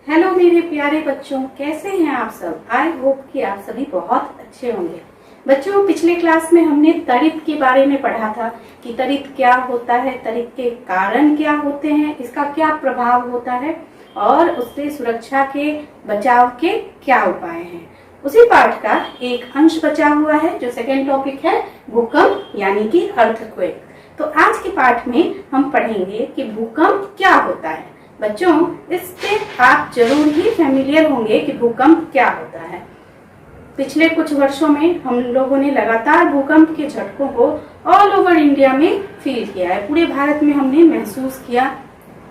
Hello मेरे प्यारे बच्चों, कैसे हैं आप सब। आई होप कि आप सभी बहुत अच्छे होंगे। बच्चों, पिछले क्लास में हमने तड़ित के बारे में पढ़ा था कि तड़ित क्या होता है, तड़ित के कारण क्या होते हैं, इसका क्या प्रभाव होता है और उससे सुरक्षा के बचाव के क्या उपाय हैं। उसी पाठ का एक अंश बचा हुआ है जो सेकेंड टॉपिक है भूकंप यानी कि अर्थक्वेक। तो आज के पाठ में हम पढ़ेंगे कि भूकंप क्या होता है। बच्चों, इससे आप जरूर ही फैमिलियर होंगे कि भूकंप क्या होता है। पिछले कुछ वर्षों में हम लोगों ने लगातार भूकंप के झटकों को ऑल ओवर इंडिया में फील किया है। पूरे भारत में हमने महसूस किया।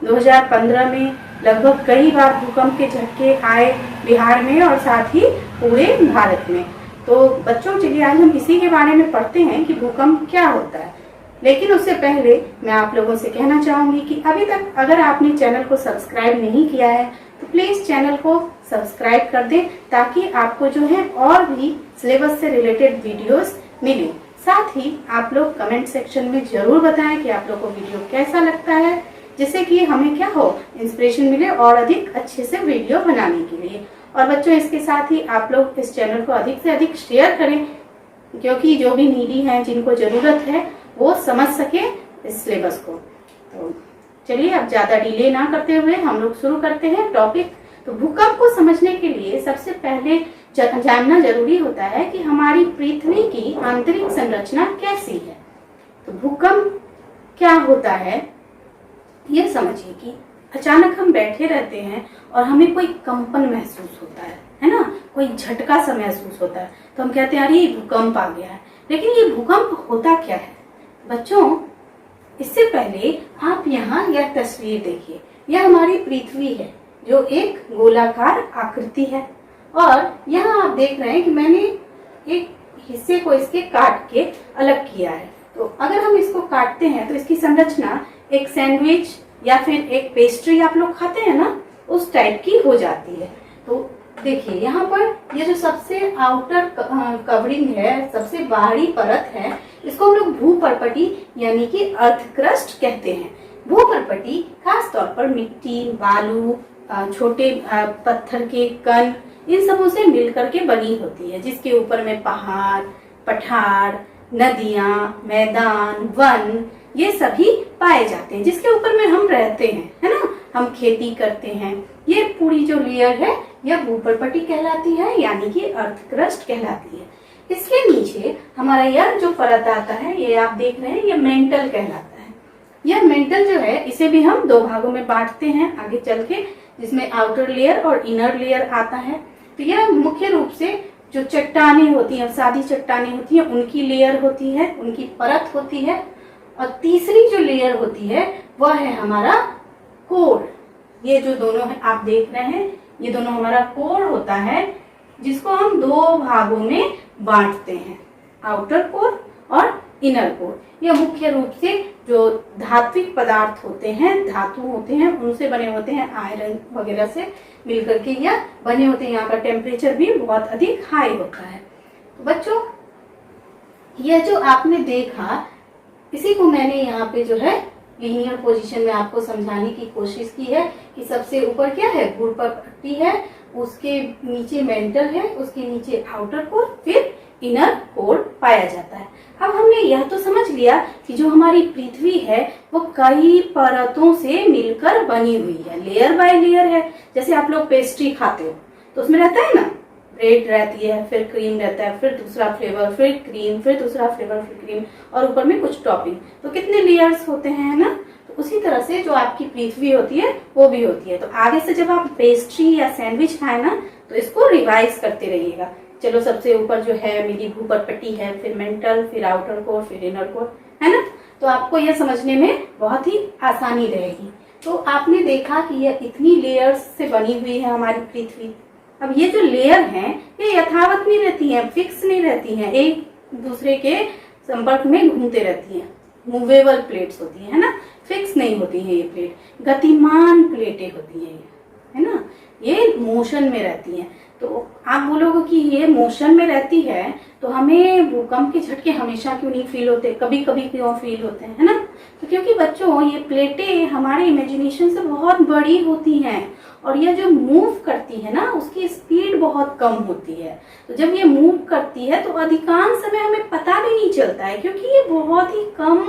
2015 में लगभग कई बार भूकंप के झटके आए बिहार में और साथ ही पूरे भारत में। तो बच्चों, चलिए आज हम इसी के बारे में पढ़ते हैं कि भूकंप क्या होता है। लेकिन उससे पहले मैं आप लोगों से कहना चाहूंगी कि अभी तक अगर आपने चैनल को सब्सक्राइब नहीं किया है तो प्लीज चैनल को सब्सक्राइब कर दें ताकि आपको जो है और भी सिलेबस से रिलेटेड वीडियोस मिले। साथ ही आप लोग कमेंट सेक्शन में जरूर बताएं कि आप लोग को वीडियो कैसा लगता है, जिससे कि हमें क्या हो, इंस्पिरेशन मिले और अधिक अच्छे से वीडियो बनाने के लिए। और बच्चों, इसके साथ ही आप लोग इस चैनल को अधिक से अधिक शेयर करें क्योंकि जो भी नीडी हैं, जिनको जरूरत है, वो समझ सके इस सिलेबस को। तो चलिए अब ज्यादा डिले ना करते हुए हम लोग शुरू करते हैं टॉपिक। तो भूकंप को समझने के लिए सबसे पहले जानना जरूरी होता है कि हमारी पृथ्वी की आंतरिक संरचना कैसी है। तो भूकंप क्या होता है, ये समझिए कि अचानक हम बैठे रहते हैं और हमें कोई कंपन महसूस होता है ना, कोई झटका सा महसूस होता है तो हम कहते हैं अरे भूकंप आ गया है। लेकिन ये भूकंप होता क्या है बच्चों? इससे पहले आप यहाँ यह तस्वीर देखिए। यह हमारी पृथ्वी है जो एक गोलाकार आकृति है और यहाँ आप देख रहे हैं कि मैंने एक हिस्से को इसके काट के अलग किया है। तो अगर हम इसको काटते हैं तो इसकी संरचना एक सैंडविच या फिर एक पेस्ट्री आप लोग खाते हैं ना, उस टाइप की हो जाती है। तो देखिए यहाँ पर ये जो सबसे आउटर कवरिंग है, सबसे बाहरी परत है, इसको हम लोग भूपर्पटी यानी कि अर्थ क्रस्ट कहते हैं। भूपर्पटी खास तौर पर मिट्टी, बालू, छोटे पत्थर के कण, इन सबों से मिलकर के बनी होती है, जिसके ऊपर में पहाड़, पठार, नदियां, मैदान, वन, ये सभी पाए जाते हैं, जिसके ऊपर में हम रहते हैं, है ना, हम खेती करते हैं। ये पूरी जो लेयर है यह भूपर्पटी कहलाती है यानी कि अर्थ क्रस्ट कहलाती है। इसके नीचे हमारा यह जो परत आता है, ये आप देख रहे हैं, ये मेंटल कहलाता है। यह मेंटल जो है इसे भी हम दो भागों में बांटते हैं आगे चल के, जिसमें आउटर लेयर और इनर लेयर आता है। तो यह मुख्य रूप से जो चट्टानें होती हैं, सादी चट्टानें होती हैं, उनकी लेयर होती है, उनकी परत होती है। और तीसरी जो लेयर होती है वह है हमारा कोर। ये जो दोनों है आप देख रहे हैं, ये दोनों हमारा कोर होता है, जिसको हम दो भागों में बांटते हैं, आउटर कोर और इनर कोर। यह मुख्य रूप से जो धात्विक पदार्थ होते हैं, धातु होते हैं, उनसे बने होते हैं, आयरन वगैरह से मिलकर के यह बने होते हैं। यहाँ का टेम्परेचर भी बहुत अधिक हाई होता है। तो बच्चों, यह जो आपने देखा, इसी को मैंने यहाँ पे जो है लीनियर पोजीशन में आपको समझाने की कोशिश की है कि सबसे ऊपर क्या है, भूपर्पटी है, उसके नीचे मेंटल है, उसके नीचे आउटर कोर, फिर इनर कोर पाया जाता है। अब हमने यह तो समझ लिया कि जो हमारी पृथ्वी है वो कई परतों से मिलकर बनी हुई है, लेयर बाय लेयर है। जैसे आप लोग पेस्ट्री खाते हो तो उसमें रहता है ना, ब्रेड रहती है, फिर क्रीम रहता है, फिर दूसरा फ्लेवर, फिर क्रीम, फिर दूसरा फ्लेवर, फिर क्रीम, और ऊपर में कुछ टॉपिंग। तो कितने लेयर्स होते हैं, है ना। तो उसी तरह से जो आपकी पृथ्वी होती है वो भी होती है। तो आगे से जब आप पेस्ट्री या सैंडविच खाए ना तो इसको रिवाइज करते रहिएगा। चलो, सबसे ऊपर जो है मेरी भूपर्पटी है, फिर मेंटल, फिर आउटर कोर, फिर इनर कोर, है ना। तो आपको यह समझने में बहुत ही आसानी रहेगी। तो आपने देखा कि यह इतनी लेयर्स से बनी हुई है हमारी पृथ्वी। अब ये जो लेयर हैं ये यथावत नहीं रहती हैं, फिक्स नहीं रहती हैं, एक दूसरे के संपर्क में घूमते रहती हैं। मूवेबल प्लेट्स होती है ना, फिक्स नहीं होती हैं ये प्लेट, गतिमान प्लेटें होती हैं, है ना। ये मोशन में रहती हैं। तो आप बोलोगे कि ये मोशन में रहती है तो हमें भूकंप के झटके हमेशा क्यों नहीं फील होते, कभी कभी क्यों फील होते हैं, है ना? तो क्योंकि बच्चों ये प्लेटें हमारे इमेजिनेशन से बहुत बड़ी होती हैं और ये जो मूव करती है ना उसकी स्पीड बहुत कम होती है। तो जब ये मूव करती है तो अधिकांश समय हमें पता भी नहीं चलता है, क्योंकि ये बहुत ही कम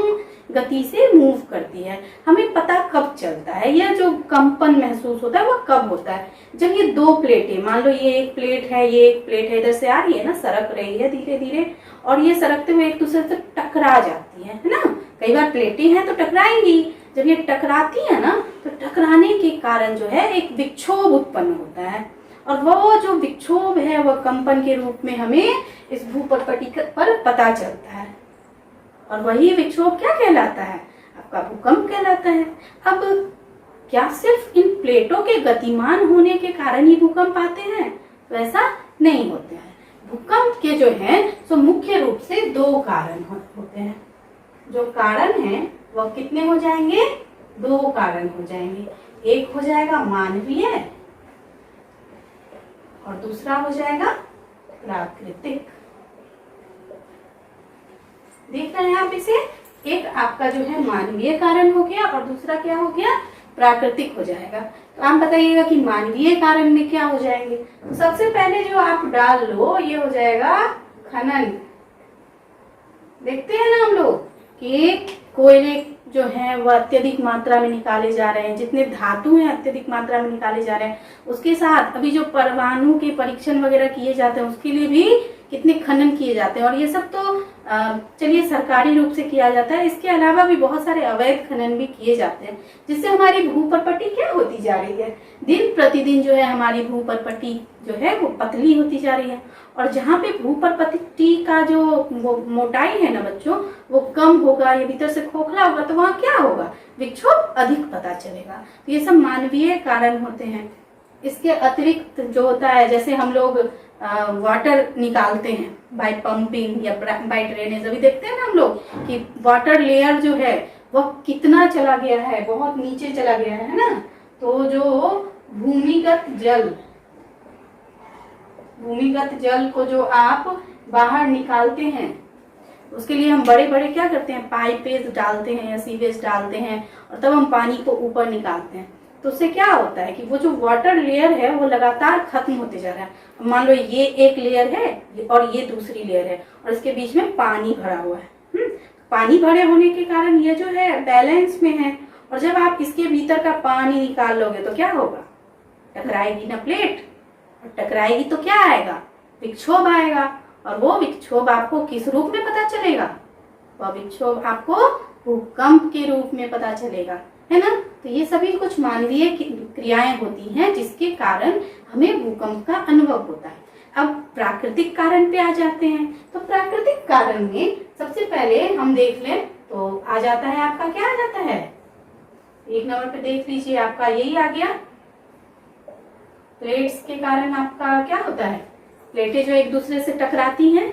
गति से मूव करती है। हमें पता कब चलता है, यह जो कंपन महसूस होता है वह कब होता है? जब ये दो प्लेटें, मान लो ये एक प्लेट है, ये एक प्लेट है, इधर से आ रही है ना, सरक रही है धीरे धीरे, और ये सरकते हुए एक दूसरे से टकरा जाती है ना। कई बार प्लेटें हैं तो टकराएंगी। जब ये टकराती है ना तो टकराने के कारण जो है एक विक्षोभ उत्पन्न होता है, और वो जो विक्षोभ है वह कंपन के रूप में हमें इस भूपटपटी पर पता चलता है, और वही विक्षोभ क्या कहलाता है? आपका भूकंप कहलाता है। अब क्या सिर्फ इन प्लेटों के गतिमान होने के कारण ही भूकंप आते हैं? तो ऐसा नहीं होता है। भूकंप के जो है सो मुख्य रूप से दो कारण होते हैं। जो कारण है वह कितने हो जाएंगे? दो कारण हो जाएंगे। एक हो जाएगा मानवीय और दूसरा हो जाएगा प्राकृतिक। देख रहे हैं आप इसे? एक आपका जो है मानवीय कारण हो गया और दूसरा क्या हो गया? प्राकृतिक हो जाएगा। तो आप बताइएगा कि मानवीय कारण में क्या हो जाएंगे? तो सबसे पहले जो आप डाल लो ये हो जाएगा खनन। देखते हैं ना हम लोग कि कोयले जो है वह अत्यधिक मात्रा में निकाले जा रहे हैं, जितने धातु हैं अत्यधिक मात्रा में निकाले जा रहे हैं। उसके साथ अभी जो परमाणु के परीक्षण वगैरह किए जाते हैं उसके लिए भी कितने खनन किए जाते हैं, और ये सब तो चलिए सरकारी रूप से किया जाता है। इसके अलावा भी बहुत सारे अवैध खनन भी किए जाते हैं, जिससे हमारी भूपटपटी क्या होती जा रही है? दिन प्रतिदिन जो है हमारी भूपटपटी जो है वो पतली होती जा रही है, और जहाँ पे भूपटपटी का जो वो मोटाई है ना बच्चों वो कम होगा, ये भीतर से खोखला होगा, तो वहाँ क्या होगा? विक्षोभ अधिक पता चलेगा। तो ये सब मानवीय कारण होते हैं। इसके अतिरिक्त जो होता है, जैसे हम लोग वाटर निकालते हैं बाय पंपिंग या बाय ड्रेनेज, अभी देखते हैं ना हम लोग कि वाटर लेयर जो है वह कितना चला गया है, बहुत नीचे चला गया है ना। तो जो भूमिगत जल को जो आप बाहर निकालते हैं उसके लिए हम बड़े बड़े क्या करते हैं? पाइपेज डालते हैं या सीवेज डालते हैं, और तब हम पानी को ऊपर निकालते हैं। तो उससे क्या होता है कि वो जो वाटर लेयर है वो लगातार खत्म होते जा रहा है। मान लो ये एक लेयर है और ये दूसरी लेयर है और इसके बीच में पानी भरा हुआ है। पानी भरे होने के कारण ये जो है बैलेंस में है, और जब आप इसके भीतर का पानी निकाल लोगे तो क्या होगा? टकराएगी ना प्लेट, और टकराएगी तो क्या आएगा? विक्षोभ आएगा। और वो विक्षोभ आपको किस रूप में पता चलेगा? वह विक्षोभ आपको भूकंप के रूप में पता चलेगा, है ना। तो ये सभी कुछ मानवीय क्रियाएं होती हैं जिसके कारण हमें भूकंप का अनुभव होता है। अब प्राकृतिक कारण पे आ जाते हैं। तो प्राकृतिक कारण में सबसे पहले हम देख लें तो आ जाता है आपका, क्या आ जाता है? एक नंबर पे देख लीजिए, आपका यही आ गया। प्लेट्स के कारण आपका क्या होता है? प्लेटें जो एक दूसरे से टकराती हैं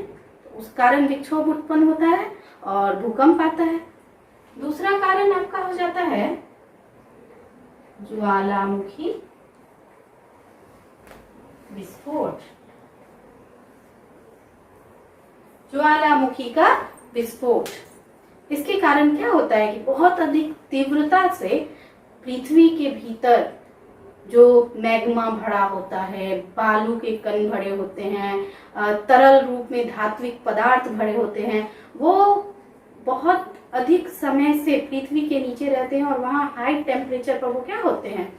उस कारण विक्षोभ उत्पन्न होता है और भूकंप आता है। दूसरा कारण आपका हो जाता है ज्वालामुखी विस्फोट। ज्वालामुखी का विस्फोट, इसके कारण क्या होता है कि बहुत अधिक तीव्रता से पृथ्वी के भीतर जो मैग्मा भरा होता है, बालू के कण भरे होते हैं, तरल रूप में धात्विक पदार्थ भरे होते हैं, वो बहुत अधिक समय से पृथ्वी के नीचे रहते हैं और वहाँ हाई टेम्परेचर पर वो क्या होते हैं?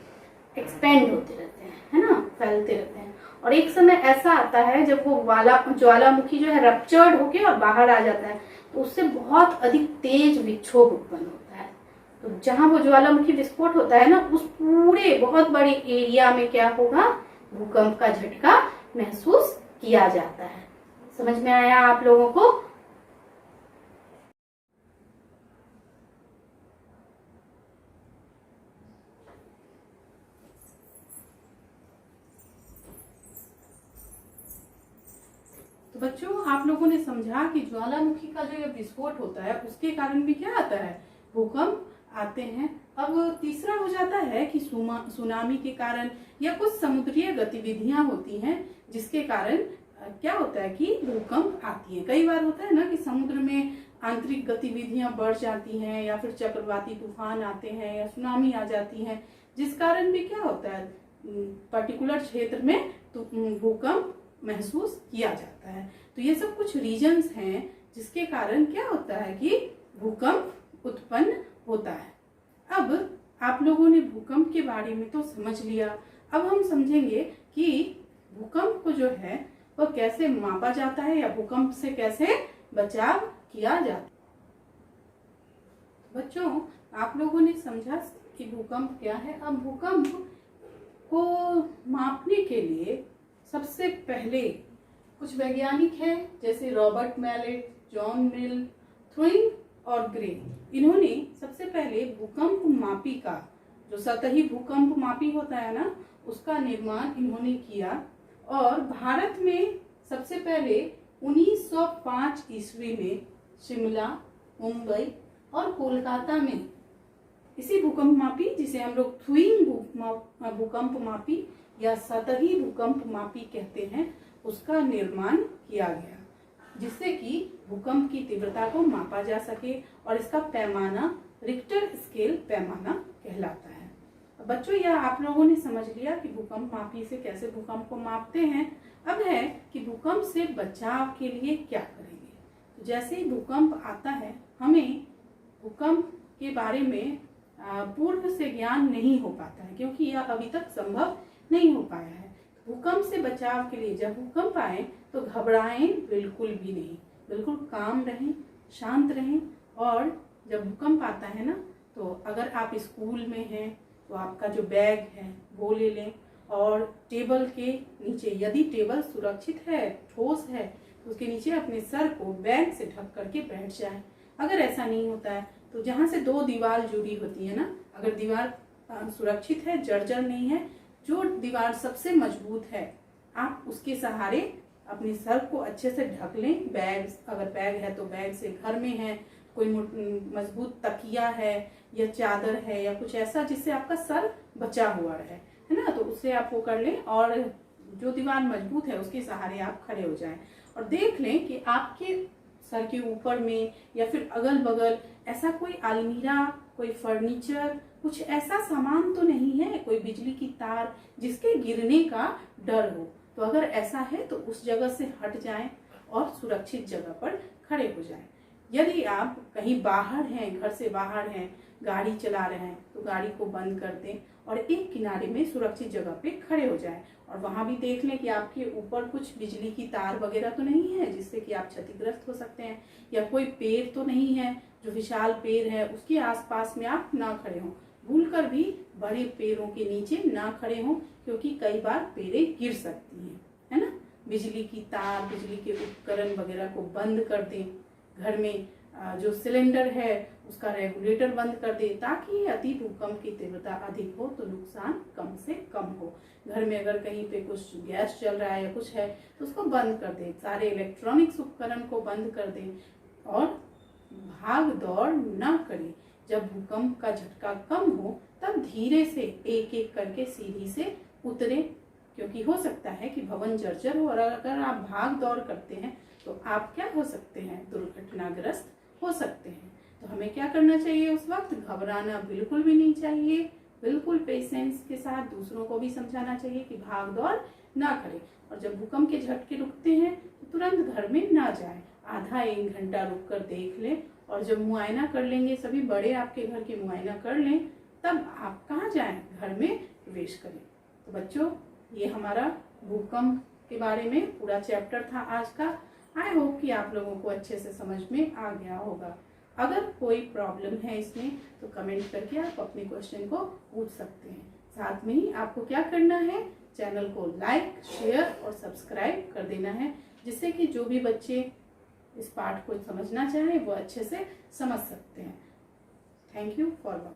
एक्सपेंड होते रहते हैं, है ना, फैलते रहते हैं। और एक समय ऐसा आता है जब वो ज्वालामुखी जो है रप्चर्ड होके और बाहर आ जाता है, तो उससे बहुत अधिक तेज विक्षोभ उत्पन्न होता है। तो जहां वो ज्वालामुखी विस्फोट होता है ना, उस पूरे बहुत बड़े एरिया में क्या होगा? भूकंप का झटका महसूस किया जाता है। समझ में आया आप लोगों को? तो बच्चों आप लोगों ने समझा कि ज्वालामुखी का जो ये विस्फोट होता है उसके कारण भी क्या आता है? भूकंप आते हैं। अब तीसरा हो जाता है कि सुनामी के कारण या कुछ समुद्रीय गतिविधियां होती हैं जिसके कारण क्या होता है कि भूकंप आती है। कई बार होता है ना कि समुद्र में आंतरिक गतिविधियां बढ़ जाती हैं या फिर चक्रवाती तूफान आते हैं या सुनामी आ जाती है, जिस कारण भी क्या होता है पर्टिकुलर क्षेत्र में तो भूकंप महसूस किया जाता है। तो ये सब कुछ रीजंस हैं जिसके कारण क्या होता है कि भूकंप उत्पन्न होता है। अब आप लोगों ने भूकंप के बारे में तो समझ लिया। अब हम समझेंगे कि भूकंप को जो है वह कैसे मापा जाता है या भूकंप से कैसे बचाव किया जाता है। बच्चों, आप लोगों ने समझा कि भूकंप क्या है। अब भूकंप को मापने के लिए सबसे पहले कुछ वैज्ञानिक हैं जैसे रॉबर्ट मैलेट, जॉन मिल, थ्रुइंग और ग्रे। इन्होंने सबसे पहले भूकंप मापी का जो सतही भूकंप मापी होता है ना, उसका निर्माण इन्होंने किया। और भारत में सबसे पहले 1905 ईस्वी में शिमला, मुंबई और कोलकाता में इसी भूकंप मापी, जिसे हम लोग थ्रुइंग भूकंप मापी या सतही भूकंप मापी कहते हैं, उसका निर्माण किया गया, जिससे कि भूकंप की तीव्रता को मापा जा सके। और इसका पैमाना रिक्टर स्केल पैमाना कहलाता है। बच्चों, यह आप लोगों ने समझ लिया कि भूकंप मापी से कैसे भूकंप को मापते हैं। अब है कि भूकंप से बचाव के लिए क्या करेंगे। तो जैसे ही भूकंप आता है, हमें भूकंप के बारे में पूर्व से ज्ञान नहीं हो पाता है, क्योंकि यह अभी तक संभव नहीं हो पाया है। भूकंप से बचाव के लिए जब भूकंप आए तो घबराएं बिल्कुल भी नहीं, बिल्कुल काम रहें, शांत रहें। और जब भूकंप आता है ना, तो अगर आप स्कूल में हैं तो आपका जो बैग है वो ले लें, और टेबल के नीचे, यदि टेबल सुरक्षित है, ठोस है, तो उसके नीचे अपने सर को बैग से ढक करके बैठ जाए। अगर ऐसा नहीं होता है तो जहाँ से दो दीवार जुड़ी होती है ना, अगर दीवार सुरक्षित है, जर्जर नहीं है, जो दीवार सबसे मजबूत है, आप उसके सहारे अपने सर को अच्छे से ढक लें। बैग, अगर बैग है तो बैग से, घर में है कोई मजबूत तकिया है या चादर है या कुछ ऐसा जिससे आपका सर बचा हुआ रहे, है ना, तो उससे आप वो कर लें। और जो दीवार मजबूत है उसके सहारे आप खड़े हो जाएं और देख लें कि आपके सर के ऊपर में या फिर अगल बगल ऐसा कोई अलमीरा, कोई फर्नीचर, कुछ ऐसा सामान तो नहीं है, कोई बिजली की तार जिसके गिरने का डर हो। तो अगर ऐसा है तो उस जगह से हट जाएं और सुरक्षित जगह पर खड़े हो जाएं। यदि आप कहीं बाहर हैं, घर से बाहर हैं, गाड़ी चला रहे हैं, तो गाड़ी को बंद कर दें और एक किनारे में सुरक्षित जगह पे खड़े हो जाएं। और वहां भी देख लें कि आपके ऊपर कुछ बिजली की तार वगैरह तो नहीं है जिससे कि आप क्षतिग्रस्त हो सकते हैं, या कोई पेड़ तो नहीं है जो विशाल पेड़ है उसके आसपास में आप ना खड़े हों। भूलकर भी बड़े पेड़ों के नीचे ना खड़े हों, क्योंकि कई बार पेड़ें गिर सकती हैं, है ना। बिजली की तार, बिजली के उपकरण वगैरह को बंद कर दें। घर में जो सिलेंडर है उसका रेगुलेटर बंद कर दे, ताकि यदि भूकंप की तीव्रता अधिक हो तो नुकसान कम से कम हो। घर में अगर कहीं पे कुछ गैस चल रहा है या कुछ है तो उसको बंद कर दें। सारे इलेक्ट्रॉनिक्स उपकरण को बंद कर दें और भाग दौड़ न करें। जब भूकंप का झटका कम हो तब धीरे से एक एक करके सीढ़ी से उतरे, क्योंकि हो सकता है कि भवन जर्जर हो और अगर आप भाग दौड़ करते हैं तो आप क्या हो सकते हैं, दुर्घटनाग्रस्त हो सकते हैं। तो हमें क्या करना चाहिए उस वक्त, घबराना बिल्कुल भी नहीं चाहिए। बिल्कुल पेशेंस के साथ दूसरों को भी समझाना चाहिए कि भाग दौड़ ना करें। और जब भूकंप के झटके रुकते हैं तो तुरंत घर में ना जाएं, आधा एक घंटा रुक कर देख लें। और जब मुआयना कर लेंगे, सभी बड़े आपके घर के मुआयना कर लें, तब आप कहाँ जाएं, घर में प्रवेश करें। तो बच्चों, ये हमारा भूकंप के बारे में पूरा चैप्टर था आज का। आई होप कि आप लोगों को अच्छे से समझ में आ गया होगा। अगर कोई प्रॉब्लम है इसमें तो कमेंट करके आप अपने क्वेश्चन को पूछ सकते हैं। साथ में ही आपको क्या करना है, चैनल को लाइक, शेयर और सब्सक्राइब कर देना है, जिससे कि जो भी बच्चे इस पाठ को समझना चाहें वो अच्छे से समझ सकते हैं। Thank you for watching.